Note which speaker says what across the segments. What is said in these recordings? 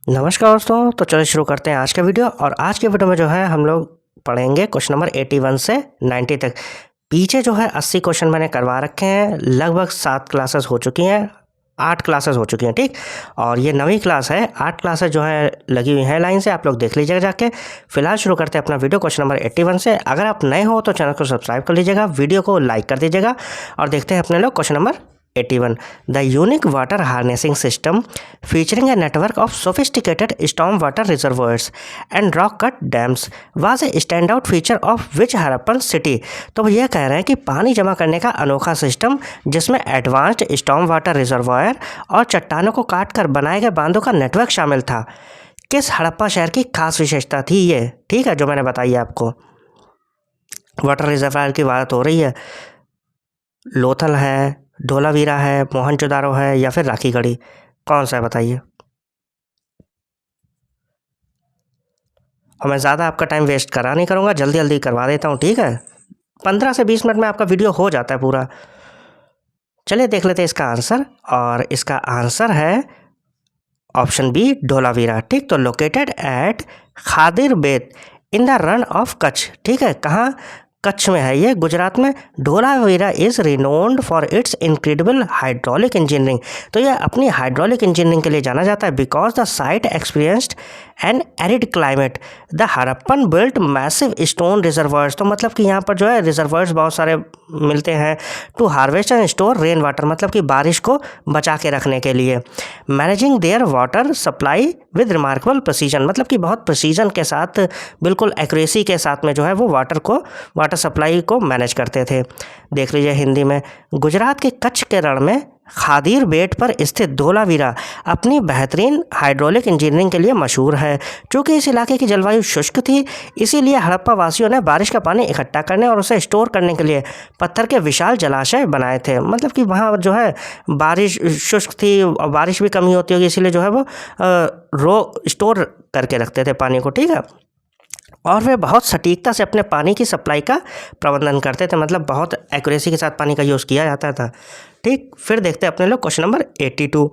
Speaker 1: नमस्कार दोस्तों। तो चलिए शुरू करते हैं आज का वीडियो। और आज के वीडियो में जो है हम लोग पढ़ेंगे क्वेश्चन नंबर 81 से 90 तक। पीछे जो है 80 क्वेश्चन मैंने करवा रखे हैं। लगभग 7 क्लासेस हो चुकी हैं, 8 क्लासेस हो चुकी हैं, ठीक। और ये 9वीं क्लास है। 8 क्लासेस जो है लगी हुई हैं लाइन से, आप लोग देख लीजिएगा जाके। फिलहाल शुरू करते हैं अपना वीडियो क्वेश्चन नंबर 81 से। अगर आप नए हो तो चैनल को सब्सक्राइब कर लीजिएगा, वीडियो को लाइक कर दीजिएगा। और देखते हैं अपने लोग question number 81. The unique water harnessing system featuring a network of sophisticated storm water reservoirs and rock cut dams was a standout feature of which Harappan city? तो ये कह रहे हैं कि पानी जमा करने का अनोखा सिस्टम जिसमें एडवांस्ड स्टॉर्म वाटर रिजर्वायर और चट्टानों को काट कर बनाए गए बांधों का नेटवर्क शामिल था। किस हड़प्पा शहर की खास विशेषता थी ये? ठीक है, जो मैंने बताई है आपको। वाटर रिजर्वायर की बात हो रही है। लोथल है, धोलावीरा है, मोहनजोदारो है या फिर राखीगढ़ी, कौन सा है बताइए। और मैं ज़्यादा आपका टाइम वेस्ट करा नहीं करूँगा, जल्दी जल्दी करवा देता हूँ, ठीक है। 15 से 20 मिनट में आपका वीडियो हो जाता है पूरा। चलिए देख लेते हैं इसका आंसर। और इसका आंसर है ऑप्शन बी, धोलावीरा, ठीक। तो लोकेटेड एट खादिर बेत in the run of Kutch, ठीक है। कहाँ? कच्छ में है ये, गुजरात में। Dholavira is renowned for its incredible hydraulic engineering. तो यह अपनी हाइड्रोलिक इंजीनियरिंग के लिए जाना जाता है। Because the site experienced an arid climate, the Harappan built massive stone reservoirs. तो मतलब कि यहाँ पर जो है रिजर्वायर्स बहुत सारे मिलते हैं to harvest and store rain water, मतलब कि बारिश को बचा के रखने के लिए। Managing their water supply with remarkable precision, मतलब कि बहुत प्रिसीजन के साथ, बिल्कुल एक्यूरेसी के साथ में जो है वो वाटर सप्लाई को मैनेज करते थे। देख लीजिए हिंदी में। गुजरात के कच्छ के रण में खादीर बेट पर स्थित धोलावीरा अपनी बेहतरीन हाइड्रोलिक इंजीनियरिंग के लिए मशहूर है। चूँकि इस इलाके की जलवायु शुष्क थी, इसीलिए हड़प्पा वासियों ने बारिश का पानी इकट्ठा करने और उसे स्टोर करने के लिए पत्थर के विशाल जलाशय बनाए थे। मतलब कि वहाँ जो है बारिश शुष्क थी और बारिश भी कमी होती होगी, इसीलिए जो है वो स्टोर करके रखते थे पानी को, ठीक है। और वे बहुत सटीकता से अपने पानी की सप्लाई का प्रबंधन करते थे, मतलब बहुत एक्यूरेसी के साथ पानी का यूज़ किया जाता था, ठीक। फिर देखते हैं अपने लोग question number 82।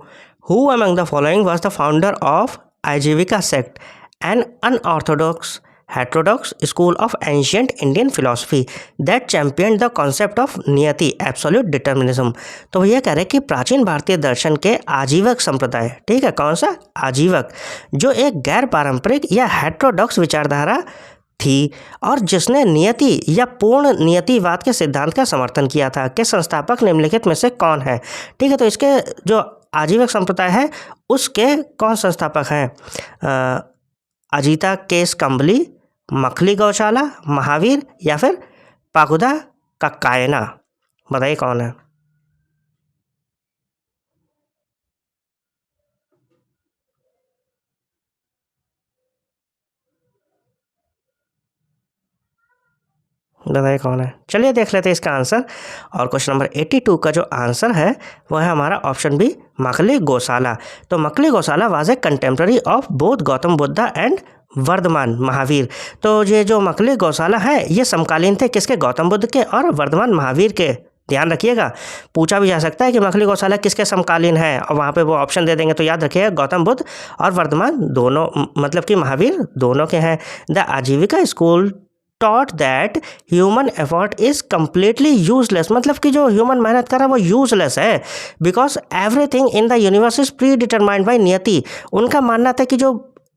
Speaker 1: Who among the following was the founder of Ajivika sect, an unorthodox heterodox school of ancient Indian philosophy that champion the concept of niyati absolute determinism. तो वो ये कह रहे हैं कि प्राचीन भारतीय दर्शन के आजीवक संप्रदाय, ठीक है, कौन सा? आजीवक, जो एक गैर पारंपरिक या हेट्रोडॉक्स विचारधारा थी और जिसने नियति या पूर्ण नियतिवाद के सिद्धांत का समर्थन किया था, के संस्थापक निम्नलिखित में से कौन है? ठीक है, तो इसके जो आजीवक संप्रदाय है उसके कौन संस्थापक हैं? अजीता केस कंबली, मखली गौशाला, महावीर या फिर पाकुदा का कायना, बताइए कौन है। बताइए कौन है। चलिए देख लेते हैं इसका आंसर। और क्वेश्चन नंबर 82 का जो आंसर है वो है हमारा ऑप्शन बी, मखली गौशाला। तो Makkhali Gosala was a contemporary of both Gautam Buddha and Vardhaman Mahavir. तो ये जो मखली गौशाला है ये समकालीन थे किसके? गौतम बुद्ध के और वर्धमान महावीर के। ध्यान रखिएगा, पूछा भी जा सकता है कि मखली गौशाला किसके समकालीन है, और वहाँ पे वो ऑप्शन दे देंगे, तो याद रखिएगा गौतम बुद्ध और वर्धमान दोनों, मतलब कि महावीर दोनों के हैं। द आजीविका school taught that human effort is completely useless, मतलब कि जो ह्यूमन मेहनत कर रहा है वो यूजलेस है। Because everything in the universe is pre determined by नियति। उनका मानना था कि जो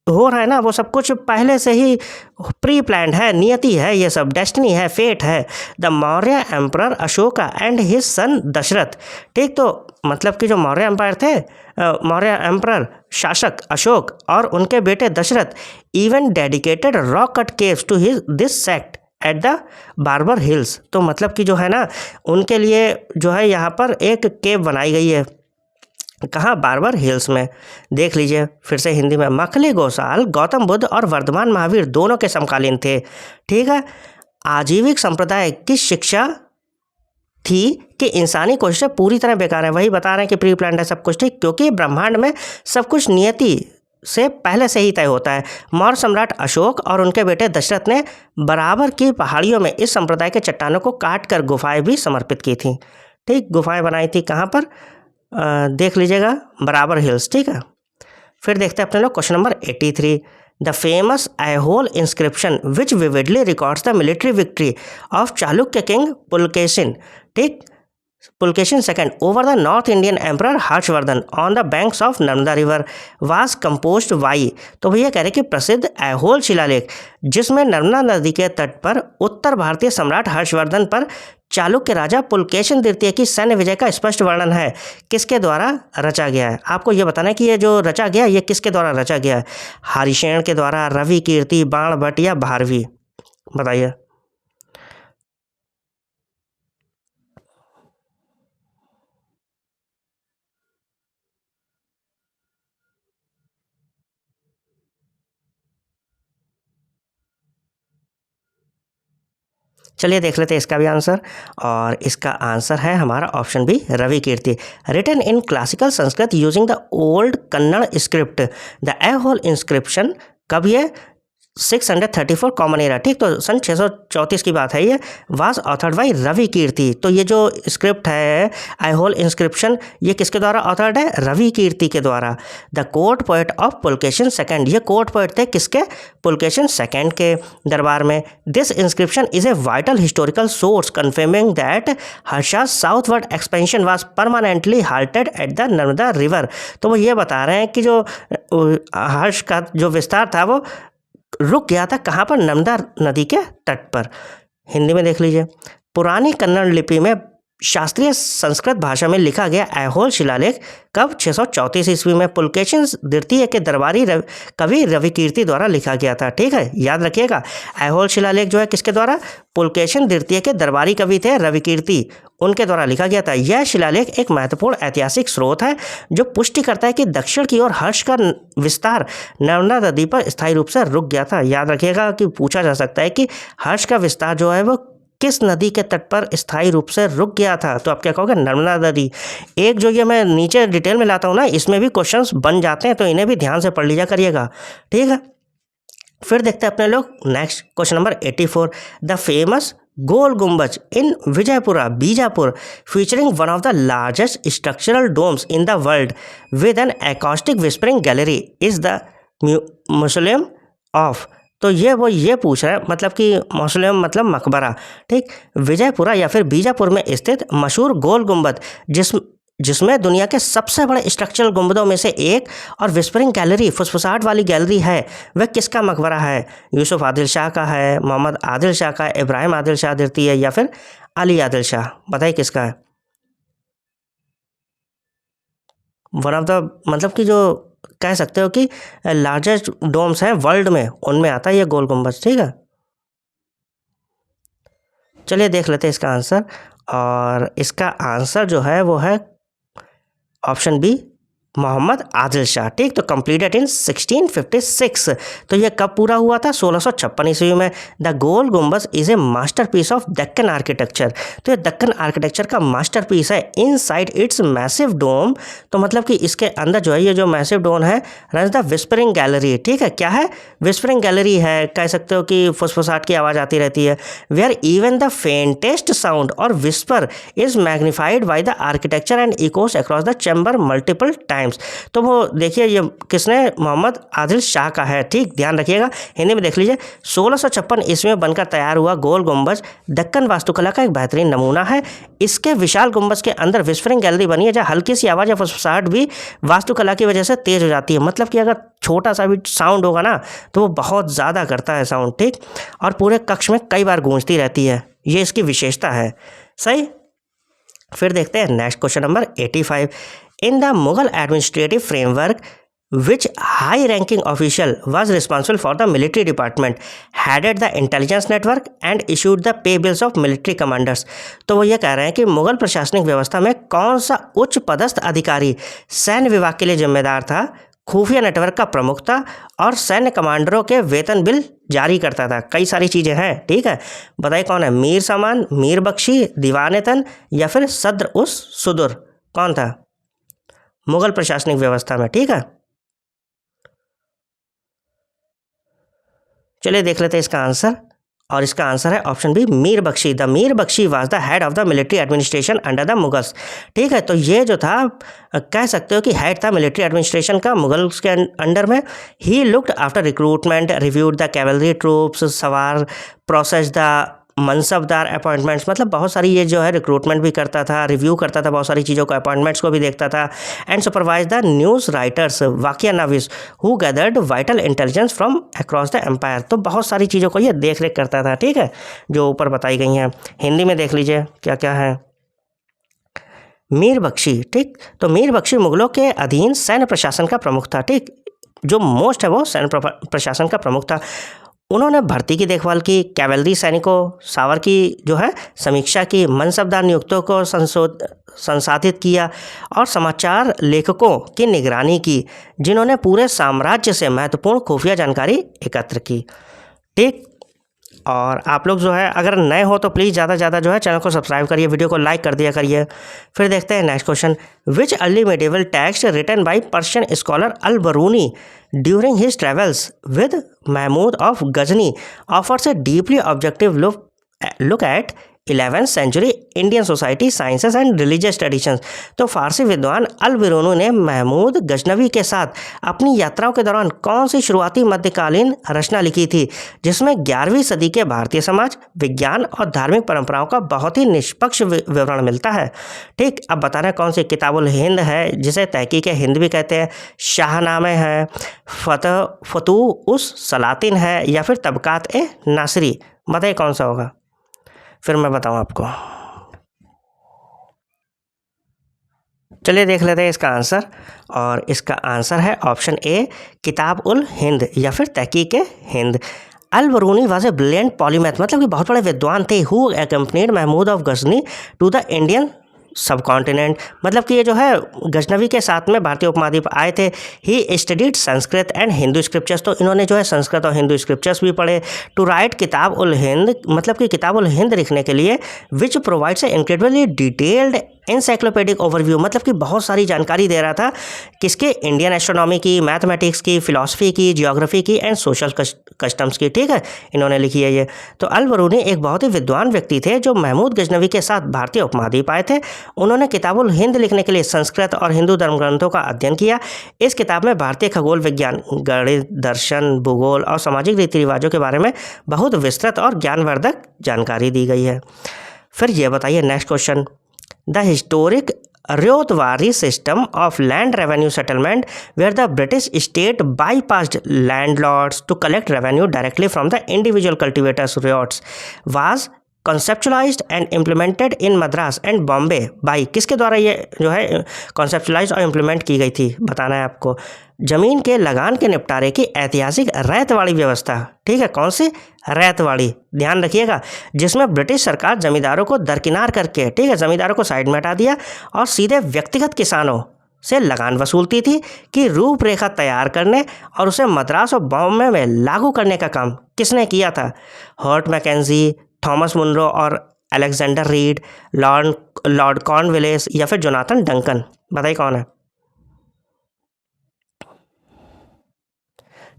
Speaker 1: हो रहा है ना वो सब कुछ पहले से ही प्री प्लान्ड है, नियति है, ये सब डेस्टिनी है, फेट है। The Maurya emperor Ashoka and his son Dasharath, ठीक। तो मतलब कि जो मौर्य एम्पायर थे, मौर्य एम्परर शासक अशोक और उनके बेटे Dasharath even dedicated rock cut caves to his this sect at the Barabar hills. तो मतलब कि जो है ना उनके लिए जो है यहाँ पर एक केव बनाई गई है, कहाँ? बार्बर हिल्स में। देख लीजिए फिर से हिंदी में। मखली गौशाल गौतम बुद्ध और वर्धमान महावीर दोनों के समकालीन थे, ठीक है। आजीविक संप्रदाय की शिक्षा थी कि इंसानी कोशिशें पूरी तरह बेकार है। वही बता रहे हैं कि प्री प्लान्ड है सब कुछ, ठीक, क्योंकि ब्रह्मांड में सब कुछ नियति से पहले से ही तय होता है। मौर्य सम्राट अशोक और उनके बेटे दशरथ ने बराबर की पहाड़ियों में इस संप्रदाय के चट्टानों को काट कर गुफाएं भी समर्पित की थी, ठीक। गुफाएं बनाई थी कहाँ पर? देख लीजिएगा, बराबर हिल्स, ठीक है। फिर देखते हैं अपने लोग question number 83। The famous Aihole inscription which vividly records the military victory of Chalukya king Pulakeshin, ठीक, Pulakeshin second over the north Indian emperor Harshavardhan on the banks of Narmada river was composed by. तो भैया कह रहे कि प्रसिद्ध ऐहोल शिलालेख जिसमें नर्मदा नदी के तट पर उत्तर भारतीय सम्राट हर्षवर्धन पर चालुक्य राजा पुलकेशिन द्वितीय की सैन्य विजय का स्पष्ट वर्णन है, किसके द्वारा रचा गया है। आपको यह बताना है कि ये जो रचा गया ये किसके द्वारा रचा गया है, हरिशेन के द्वारा, रवि कीर्ति, बाणभट्ट या भारवी, बताइए। चलिए देख लेते हैं इसका भी आंसर, और इसका आंसर है हमारा option B, Ravi Kirti. Written in classical Sanskrit using the old Kannada script the Aihole inscription, कब ये 634 कॉमन एरा, ठीक, तो सन 634 की बात है ये। वाज ऑथर्ड बाई रवि कीर्ति। तो ये जो स्क्रिप्ट है ऐहोल इंस्क्रिप्शन ये किसके द्वारा ऑथर्ड है, रवि कीर्ति के द्वारा। The court poet of Pulakeshin second, ये कोर्ट पोएट थे किसके, पुलकेशिन सेकंड के दरबार में। This inscription is a vital historical source confirming that Harsha southward expansion was permanently halted at the Narmada river. तो वो ये बता रहे हैं कि जो हर्ष का जो विस्तार था वो रुक गया था कहाँ पर, नर्मदा नदी के तट पर। हिंदी में देख लीजिए, पुरानी कन्नड़ लिपि में शास्त्रीय संस्कृत भाषा में लिखा गया ऐहोल शिलालेख कब, 634 ईस्वी में पुलकेशिन द्वितीय के दरबारी कवि रवि कीर्ति द्वारा लिखा गया था, ठीक है, याद रखिएगा। ऐहोल शिलालेख जो है किसके द्वारा, पुलकेशिन द्वितीय के दरबारी कवि थे रवि कीर्ति, उनके द्वारा लिखा गया था। यह शिलालेख एक महत्वपूर्ण ऐतिहासिक स्रोत है जो पुष्टि करता है कि दक्षिण की ओर हर्ष का विस्तार नर्मदा नदी पर स्थायी रूप से रुक गया था। याद रखिएगा कि पूछा जा सकता है कि हर्ष का विस्तार जो है वो किस नदी के तट पर स्थायी रूप से रुक गया था, तो आप क्या कहोगे, नर्मदा नदी। एक जो ये मैं नीचे डिटेल में लाता हूँ ना, इसमें भी क्वेश्चंस बन जाते हैं, तो इन्हें भी ध्यान से पढ़ लीजिए करिएगा, ठीक है। फिर देखते हैं अपने लोग next question number 84। The famous Gol Gumbaz in Vijayapura Bijapur featuring one of the largest structural domes in the world with an acoustic whispering gallery is the museum of. तो ये पूछ रहा है, मतलब कि मौसोलियम मतलब मकबरा, ठीक, विजयपुरा या फिर बीजापुर में स्थित मशहूर गोल गुंबद जिसमें दुनिया के सबसे बड़े स्ट्रक्चरल गुंबदों में से एक और विस्परिंग गैलरी फुसफुसाहट वाली गैलरी है, वह किसका मकबरा है। यूसुफ आदिल शाह का है, मोहम्मद आदिल शाह का, इब्राहिम आदिल शाह द्वितीय या फिर अली आदिल शाह, बताइए किसका है। वन ऑफ द मतलब कि जो कह सकते हो कि लार्जेस्ट डोम्स हैं वर्ल्ड में, उनमें आता है ये गोल गुंबज, ठीक है। चलिए देख लेते हैं इसका आंसर, और इसका आंसर जो है वो है ऑप्शन बी, मोहम्मद आदिल शाह, ठीक। तो कंप्लीटेड इन 1656। तो ये कब पूरा हुआ था, 1656 ईस्वी में। द गोल गुम्बज is a masterpiece of Deccan architecture. तो ये दक्कन आर्किटेक्चर का मास्टरपीस है। इनसाइड इट्स मैसिव डोम, तो मतलब कि इसके अंदर जो है ये जो मैसिव डोम है रन द विस्परिंग गैलरी, ठीक है। क्या है, विस्परिंग गैलरी है, कह सकते हो कि फुसफुसाहट की आवाज़ आती रहती है। Where even the faintest sound or whisper is magnified by the architecture and echoes across the chamber multiple times. तो वो देखिए ये किसने, मोहम्मद आदिल शाह का है, ठीक, ध्यान रखिएगा। हिंदी में देख लीजिए, 1656 ईस्वी में बनकर तैयार हुआ गोल गुंबज दक्कन वास्तुकला का एक बेहतरीन नमूना है। इसके विशाल गुंबज के अंदर विस्परिंग गैलरी बनी है जहाँ हल्की सी आवाज़ या फुसफुसाहट भी वास्तुकला की वजह से तेज हो जाती है। मतलब कि अगर छोटा सा भी साउंड होगा ना तो वो बहुत ज़्यादा करता है साउंड, ठीक, और पूरे कक्ष में कई बार गूंजती रहती है, ये इसकी विशेषता है, सही। फिर देखते हैं next question number 85। In the Mughal administrative framework, which high-ranking official was responsible for the military department, headed the intelligence network and issued the pay bills of military commanders? तो वो ये कह रहे हैं कि मुगल प्रशासनिक व्यवस्था में कौन सा उच्च पदस्थ अधिकारी सैन्य विभाग के लिए जिम्मेदार था, खुफिया नेटवर्क का प्रमुख था और सैन्य कमांडरों के वेतन बिल जारी करता था। कई सारी चीज़ें हैं, ठीक है, बताइए कौन है। मीर सामान, मीर बख्शी, दीवान-ए-तन या फिर सद्र उस सुदुर, कौन था मुगल प्रशासनिक व्यवस्था में, ठीक है। चलिए देख लेते हैं इसका आंसर, और इसका आंसर है option B Mir Bakshi. The Mir Bakshi was the head of the military administration under the Mughals. ठीक है, तो ये जो था कह सकते हो कि हेड था मिलिट्री एडमिनिस्ट्रेशन का मुगल्स के अंडर में। He looked after recruitment, reviewed the cavalry troops, सवार प्रोसेस द मनसबदार अपॉइंटमेंट्स, मतलब बहुत सारी ये जो है रिक्रूटमेंट भी करता था, रिव्यू करता था बहुत सारी चीज़ों को, अपॉइंटमेंट्स को भी देखता था। And supervise the news writers waqia navis who gathered vital intelligence from across the empire. तो बहुत सारी चीज़ों को ये देख रेख करता था। ठीक है, जो ऊपर बताई गई हैं। हिंदी में देख लीजिए क्या क्या है। मीर बख्शी, ठीक, तो मीर बख्शी मुगलों के अधीन सैन्य प्रशासन का प्रमुख था। ठीक, जो मोस्ट है वो सैन्य प्रशासन का प्रमुख था। उन्होंने भर्ती की देखभाल की, कैवलरी सैनिकों, सावर की जो है समीक्षा की, मनसबदार नियुक्तों को संसाधित किया और समाचार लेखकों की निगरानी की, जिन्होंने पूरे साम्राज्य से महत्वपूर्ण खुफिया जानकारी एकत्र की। ठीक, और आप लोग जो है अगर नए हो तो प्लीज़ ज़्यादा से ज़्यादा जो है चैनल को सब्सक्राइब करिए, वीडियो को लाइक कर दिया करिए। फिर देखते हैं next question. Which early medieval text written by Persian scholar Al Biruni during his travels with Mahmud of Ghazni offers a deeply objective look at 11th century Indian society, sciences and religious traditions. तो फारसी विद्वान अल बिरूनी ने महमूद गजनवी के साथ अपनी यात्राओं के दौरान कौन सी शुरुआती मध्यकालीन रचना लिखी थी, जिसमें 11वीं सदी के भारतीय समाज, विज्ञान और धार्मिक परंपराओं का बहुत ही निष्पक्ष विवरण मिलता है। ठीक, अब बताना कौन सी। किताबुल हिंद है, जिसे तहकीक हिंद भी कहते हैं, शाहनामे है, फतूह उस सलातिन है, या फिर तबकात ए नासरी। बताइए कौन सा होगा, फिर मैं बताऊं आपको। चलिए देख लेते हैं इसका आंसर, और इसका आंसर है ऑप्शन ए किताब उल हिंद या फिर Tahqiq Hind. Al Biruni was a brilliant polymath, मतलब कि बहुत बड़े विद्वान थे। Who accompanied Mahmud of Ghazni to the Indian subcontinent, मतलब कि ये जो है गजनवी के साथ में भारतीय उपमहाद्वीप आए थे। He studied Sanskrit and Hindu scriptures, तो इन्होंने जो है संस्कृत और हिंदू स्क्रिप्चर्स भी पढ़े। टू राइट किताब उल हिंद, मतलब कि किताब उल हिंद लिखने के लिए, which provides an incredibly detailed encyclopedic overview, मतलब कि बहुत सारी जानकारी दे रहा था किसके, इंडियन एस्ट्रोनॉमी की, मैथमेटिक्स की, फिलॉसफी की, जियोग्राफी की एंड सोशल कस्टम्स की। ठीक है, इन्होंने लिखी है ये। तो अल बरूनी एक बहुत ही विद्वान व्यक्ति थे जो महमूद गजनवी के साथ भारतीय उपमहाद्वीप आए थे। उन्होंने किताबुल हिंद लिखने के लिए संस्कृत और हिंदू धर्म ग्रंथों का अध्ययन किया। इस किताब में भारतीय खगोल विज्ञान, गणित, दर्शन, भूगोल और सामाजिक रीति रिवाजों के बारे में बहुत विस्तृत और ज्ञानवर्धक जानकारी दी गई है। फिर ये बताइए next question. The historic Ryotwari system of land revenue settlement, where the British state bypassed landlords to collect revenue directly from the individual cultivators' ryots, was conceptualized and implemented in Madras and Bombay by, किसके द्वारा ये जो है conceptualized और implement की गई थी, बताना है आपको। जमीन के लगान के निपटारे की ऐतिहासिक रैतवाड़ी व्यवस्था। ठीक है, कौन सी, रैतवाड़ी, ध्यान रखिएगा, जिसमें ब्रिटिश सरकार जमींदारों को दरकिनार करके, ठीक है, जमींदारों को साइड में हटा दिया और सीधे व्यक्तिगत किसानों से लगान वसूलती थी कि रूपरेखा तैयार करने और उसे मद्रास और बॉम्बे में लागू करने का काम किसने किया था। हर्ट मैकेंजी, थॉमस मुनरो और अलेक्जेंडर रीड, लॉर्ड कॉर्नवालिस या फिर जोनाथन डंकन। बताइए कौन है।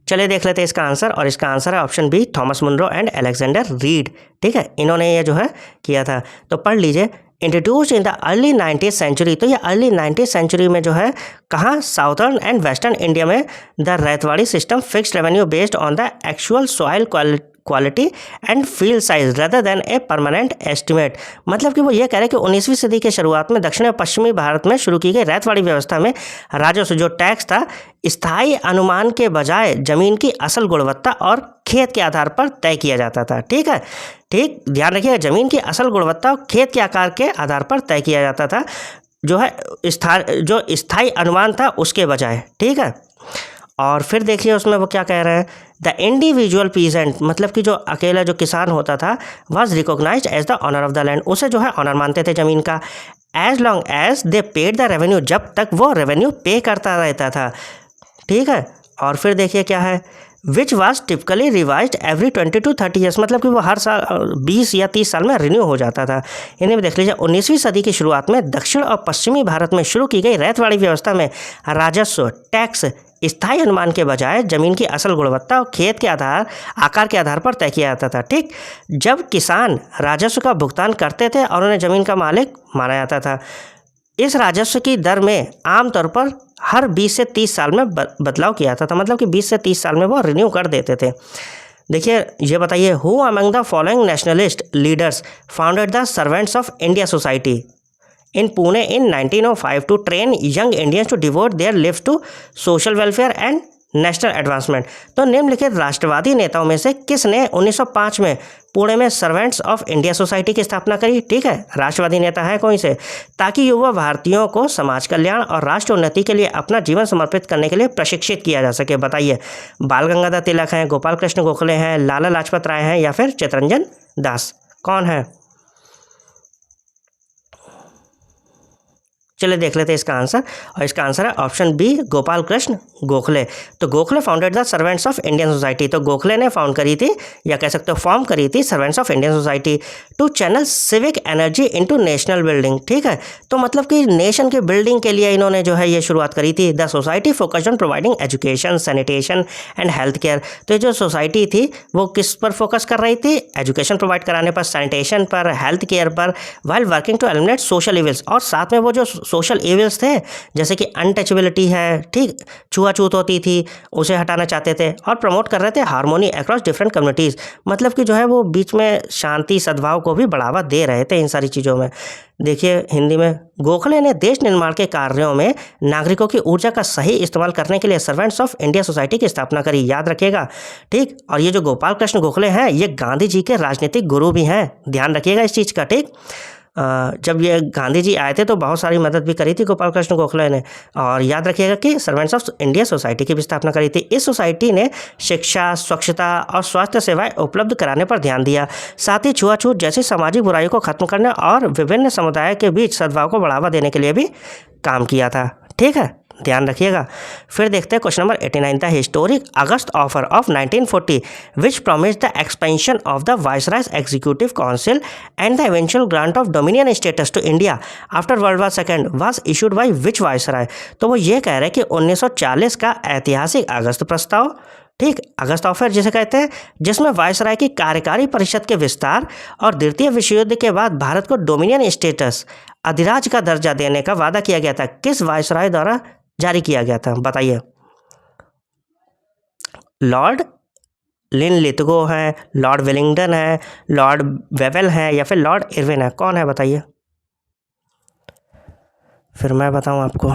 Speaker 1: चलिए देख लेते हैं इसका आंसर, और इसका आंसर है option B Thomas Munro and Alexander Read. ठीक है, इन्होंने ये जो है किया था। तो पढ़ लीजिए। Introduced in the early 19th century, तो ये अर्ली 19th सेंचुरी में जो है कहाँ, साउथर्न एंड वेस्टर्न इंडिया में the Ryotwari system fixed revenue based on the actual soil quality and field size rather than a permanent estimate. मतलब कि वो ये कह रहे हैं कि 19वीं सदी के शुरुआत में दक्षिण और पश्चिमी भारत में शुरू की गई रैतवाड़ी व्यवस्था में राजस्व जो टैक्स था, स्थायी अनुमान के बजाय जमीन की असल गुणवत्ता और खेत के आधार पर तय किया जाता था। ठीक है, ठीक, ध्यान रखिएगा, जमीन की असल गुणवत्ता और खेत के आकार के आधार पर तय किया जाता था, जो है जो स्थायी अनुमान था उसके बजाय। ठीक है, और फिर देखिए उसमें वो क्या कह रहे हैं। द इंडिविजुअल पीजेंट, मतलब कि जो अकेला जो किसान होता था, was recognized as the owner of the land, उसे जो है ऑनर मानते थे ज़मीन का। As long as they paid the revenue, जब तक वो रेवेन्यू पे करता रहता था। ठीक है, और फिर देखिए क्या है। Which was typically revised every 20 to 30 years, मतलब कि वो हर साल 20 या 30 साल में रिन्यू हो जाता था। इन्हें भी देख लीजिए। 19वीं सदी की शुरुआत में दक्षिण और पश्चिमी भारत में शुरू की गई रैयतवाड़ी व्यवस्था में राजस्व टैक्स स्थायी अनुमान के बजाय जमीन की असल गुणवत्ता और खेत के आकार के आधार पर तय किया जाता था। ठीक, जब किसान राजस्व का भुगतान करते थे और उन्हें जमीन का मालिक माना जाता था। इस राजस्व की दर में आमतौर पर हर 20 से 30 साल में बदलाव किया जाता था, मतलब कि 20 से 30 साल में वो रिन्यू कर देते थे। देखिए, ये बताइए, who among the following nationalist leaders founded the servants of India society in Pune in 1905 to train young Indians to devote their lives to social welfare and national advancement. तो निम्नलिखित राष्ट्रवादी नेताओं में से किसने 1905 में पुणे में सर्वेंट्स ऑफ इंडिया सोसाइटी की स्थापना करी? ठीक है, राष्ट्रवादी नेता है कोई से, ताकि युवा भारतीयों को समाज कल्याण और राष्ट्र उन्नति के लिए अपना जीवन समर्पित करने के लिए प्रशिक्षित किया जा सके। बताइए, बाल गंगाधर तिलक हैं, गोपाल कृष्ण गोखले हैं, लाला लाजपत राय हैं या फिर चित्तरंजन दास? कौन है? चलिए देख लेते हैं इसका आंसर, और इसका आंसर है ऑप्शन बी, गोपाल कृष्ण गोखले। तो Gokhale founded the servants of Indian society. तो गोखले ने फाउंड करी थी, या कह सकते हो फॉर्म करी थी, servants of Indian society to channel civic energy into national building. ठीक है, तो मतलब कि नेशन के बिल्डिंग के लिए इन्होंने जो है ये शुरुआत करी थी। The society focused on providing education, sanitation and health care. तो ये जो सोसाइटी थी वो किस पर फोकस कर रही थी? एजुकेशन प्रोवाइड कराने पर, सैनिटेशन पर, हेल्थ केयर पर, while working to eliminate social evils. और साथ में वो जो सोशल इविल्स थे, जैसे कि अनटचेबिलिटी है, ठीक, छुआछूत होती थी, उसे हटाना चाहते थे, और प्रमोट कर रहे थे हार्मोनी अक्रॉस डिफरेंट कम्युनिटीज़। मतलब कि जो है वो बीच में शांति सद्भाव को भी बढ़ावा दे रहे थे इन सारी चीज़ों में। देखिए हिंदी में, गोखले ने देश निर्माण के कार्यों में नागरिकों की ऊर्जा का सही इस्तेमाल करने के लिए सर्वेंट्स ऑफ इंडिया सोसाइटी की स्थापना करी, याद रखिएगा। ठीक, और ये जो गोपाल कृष्ण गोखले हैं ये गांधी जी के राजनीतिक गुरु भी हैं, ध्यान रखिएगा इस चीज़ का। ठीक, जब ये गांधी जी आए थे तो बहुत सारी मदद भी करी थी गोपाल कृष्ण गोखले ने। और याद रखिएगा कि सर्वेंट्स ऑफ इंडिया सोसाइटी की भी स्थापना करी थी। इस सोसाइटी ने शिक्षा, स्वच्छता और स्वास्थ्य सेवाएं उपलब्ध कराने पर ध्यान दिया, साथ ही छुआछूत जैसी सामाजिक बुराइयों को खत्म करने और विभिन्न समुदायों के बीच सद्भाव को बढ़ावा देने के लिए भी काम किया था। ठीक है, ध्यान रखिएगा। फिर देखते हैं question number 89, the historic August offer of 1940 which promised the expansion of the viceroy's executive council and the eventual grant of dominion status to India after world war second was issued by which viceroy? तो वो ये कह रहे हैं कि 1940 का ऐतिहासिक अगस्त प्रस्ताव, ठीक, अगस्त ऑफर जिसे कहते हैं, जिसमें वायसराय की कार्यकारी परिषद के विस्तार और द्वितीय विश्व युद्ध के बाद भारत को डोमिनियन स्टेटस, अधिराज का दर्जा देने का वादा किया गया था, किस वायसराय द्वारा जारी किया गया था? बताइए। लॉर्ड लिनलिथगो है, लॉर्ड वेलिंगटन है, लॉर्ड वेवेल है या फिर लॉर्ड इरविन है? कौन है बताइए, फिर मैं बताऊं आपको।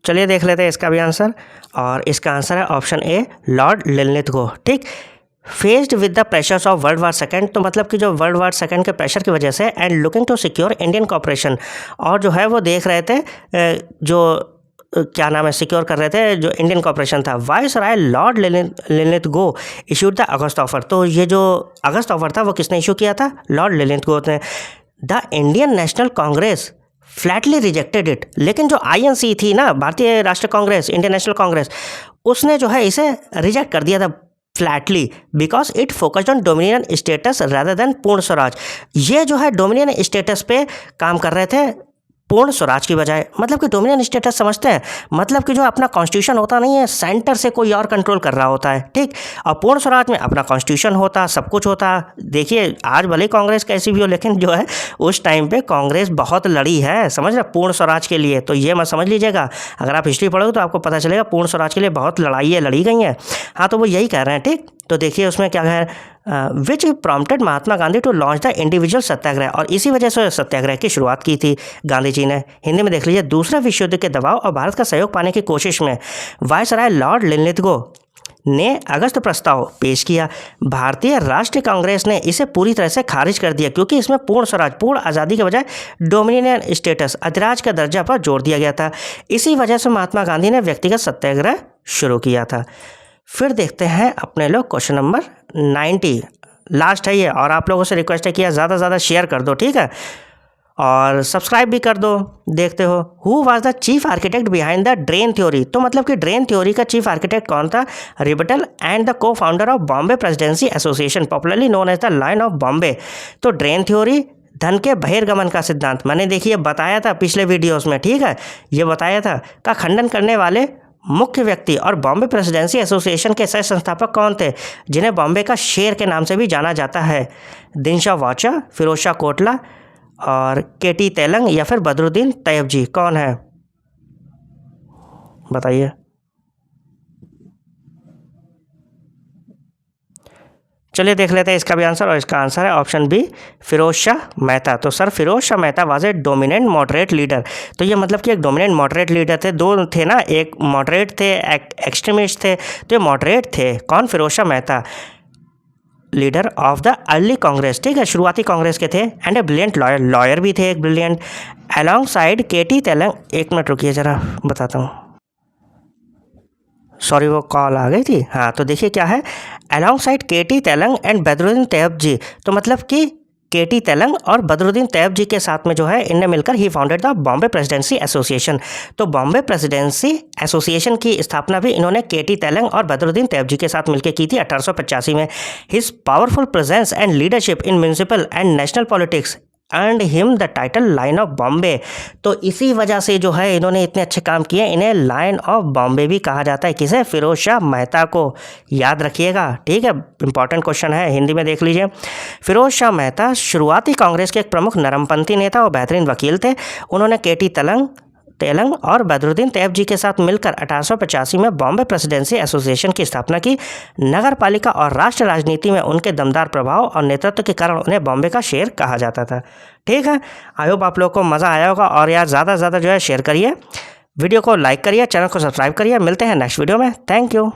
Speaker 1: चलिए देख लेते हैं इसका भी आंसर, और इसका आंसर है ऑप्शन ए, लॉर्ड लिनलिथगो। ठीक, faced with the pressures of world war second, तो मतलब कि जो वर्ल्ड वार सेकेंड के प्रेशर की वजह से, and looking to secure Indian cooperation, और जो है वो देख रहे थे जो क्या नाम है, सिक्योर कर रहे थे जो इंडियन कॉपरेशन था। Viceroy Lord Linlithgow issued the August offer. तो ये जो अगस्त ऑफर था वो किसने इशू किया था? लॉर्ड लिनलिथगो ने। The Indian national Congress Flatley rejected it, लेकिन जो आईएनसी थी ना, भारतीय राष्ट्रीय कांग्रेस, इंडियन नेशनल कांग्रेस, उसने जो है इसे रिजेक्ट कर दिया था Flatley, because it focused on dominion status rather than पूर्ण स्वराज। ये जो है डोमिनियन स्टेटस पे काम कर रहे थे पूर्ण स्वराज की बजाय। मतलब कि डोमिनियन स्टेटस समझते हैं, मतलब कि जो अपना कॉन्स्टिट्यूशन होता नहीं है, सेंटर से कोई और कंट्रोल कर रहा होता है। ठीक, और पूर्ण स्वराज में अपना कॉन्स्टिट्यूशन होता, सब कुछ होता। देखिए आज भले कांग्रेस कैसी भी हो, लेकिन जो है उस टाइम पे कांग्रेस बहुत लड़ी है, समझ रहे, पूर्ण स्वराज के लिए। तो ये मत समझ लीजिएगा, अगर आप हिस्ट्री पढ़ोगे तो आपको पता चलेगा पूर्ण स्वराज के लिए बहुत लड़ाइयाँ लड़ी गई हैं। हाँ, तो वो यही कह रहे हैं। ठीक, तो देखिए उसमें क्या है, which prompted Mahatma Gandhi to launch the individual satyagraha, और इसी वजह से सत्याग्रह की शुरुआत की थी गांधी जी ने। हिंदी में देख लीजिए, दूसरे विश्व युद्ध के दबाव और भारत का सहयोग पाने की कोशिश में वायसराय लॉर्ड लिनलिथगो ने अगस्त प्रस्ताव पेश किया। भारतीय राष्ट्रीय कांग्रेस ने इसे पूरी तरह से खारिज कर दिया, क्योंकि इसमें पूर्ण स्वराज, पूर्ण आज़ादी के बजाय डोमिनियन स्टेटस, अधिराज का दर्जा पर जोर दिया गया था। इसी वजह से महात्मा गांधी ने व्यक्तिगत सत्याग्रह शुरू किया था। फिर देखते हैं अपने लोग क्वेश्चन नंबर 90, लास्ट है ये, और आप लोगों से रिक्वेस्ट है कि ज़्यादा से ज़्यादा शेयर कर दो, ठीक है। और सब्सक्राइब भी कर दो। देखते हो who was the chief architect behind the drain theory, तो मतलब कि ड्रेन थ्योरी का चीफ आर्किटेक्ट कौन था? Rebuttal and the cofounder of Bombay presidency Association, popularly known as the lion of Bombay. तो ड्रेन थ्योरी धन के बहिर्गमन का सिद्धांत, मैंने देखिए बताया था पिछले वीडियोस में, ठीक है, ये बताया था, का खंडन करने वाले मुख्य व्यक्ति और बॉम्बे प्रेसिडेंसी एसोसिएशन के सह संस्थापक कौन थे, जिन्हें बॉम्बे का शेर के नाम से भी जाना जाता है? दिनशा वाचा, फिरोज शाह कोटला और केटी तेलंग या फिर बदरुद्दीन तैयबजी, कौन है बताइए। चलिए देख लेते हैं इसका भी आंसर, और इसका आंसर है ऑप्शन बी, फिरोज शाह मेहता। तो sir Firoz Shah Mehta was a dominant moderate leader. तो ये मतलब कि एक डोमिनेंट मॉडरेट लीडर थे, दो थे ना, एक मॉडरेट थे एक एक्सट्रीमिस्ट थे, तो ये मॉडरेट थे। कौन? Firoz Shah Mehta, leader of the early Congress, ठीक है, शुरुआती कांग्रेस के थे, एंड ए ब्रिलियंट लॉयर भी थे, एक brilliant, along side KT Telang. एक मिनट रुकिए ज़रा बताता हूँ, सॉरी वो कॉल आ गई थी। हाँ तो देखिए क्या है, alongside KT Telang and Badruddin Tyabji, तो मतलब कि केटी तेलंग और बदरुद्दीन तैयबजी के साथ में जो है इनने मिलकर ही founded the Bombay presidency association. तो बॉम्बे प्रेसिडेंसी एसोसिएशन की स्थापना भी इन्होंने केटी तेलंग और बदरुद्दीन तैयबजी के साथ मिलकर की थी 1885 में। His powerful presence and leadership in municipal and national politics and him the title line of Bombay. तो इसी वजह से जो है इन्होंने इतने अच्छे काम किए, इन्हें लाइन ऑफ बॉम्बे भी कहा जाता है। किसे? फिरोज शाह मेहता को, याद रखिएगा, ठीक है, इंपॉर्टेंट क्वेश्चन है, हिंदी में देख लीजिए। फिरोज शाह मेहता शुरुआती कांग्रेस के एक प्रमुख नरमपंथी नेता और बेहतरीन वकील थे। उन्होंने केटी तेलंग और बदरुद्दीन तैयबजी के साथ मिलकर 1885 में बॉम्बे प्रेसिडेंसी एसोसिएशन की स्थापना की। नगर पालिका और राष्ट्र राजनीति में उनके दमदार प्रभाव और नेतृत्व के कारण उन्हें बॉम्बे का शेर कहा जाता था। ठीक है, आई होप आप लोग को मज़ा आया होगा, और यार ज़्यादा से ज़्यादा जो है शेयर करिए, वीडियो को लाइक करिए, चैनल को सब्सक्राइब करिए। मिलते हैं नेक्स्ट वीडियो में, थैंक यू।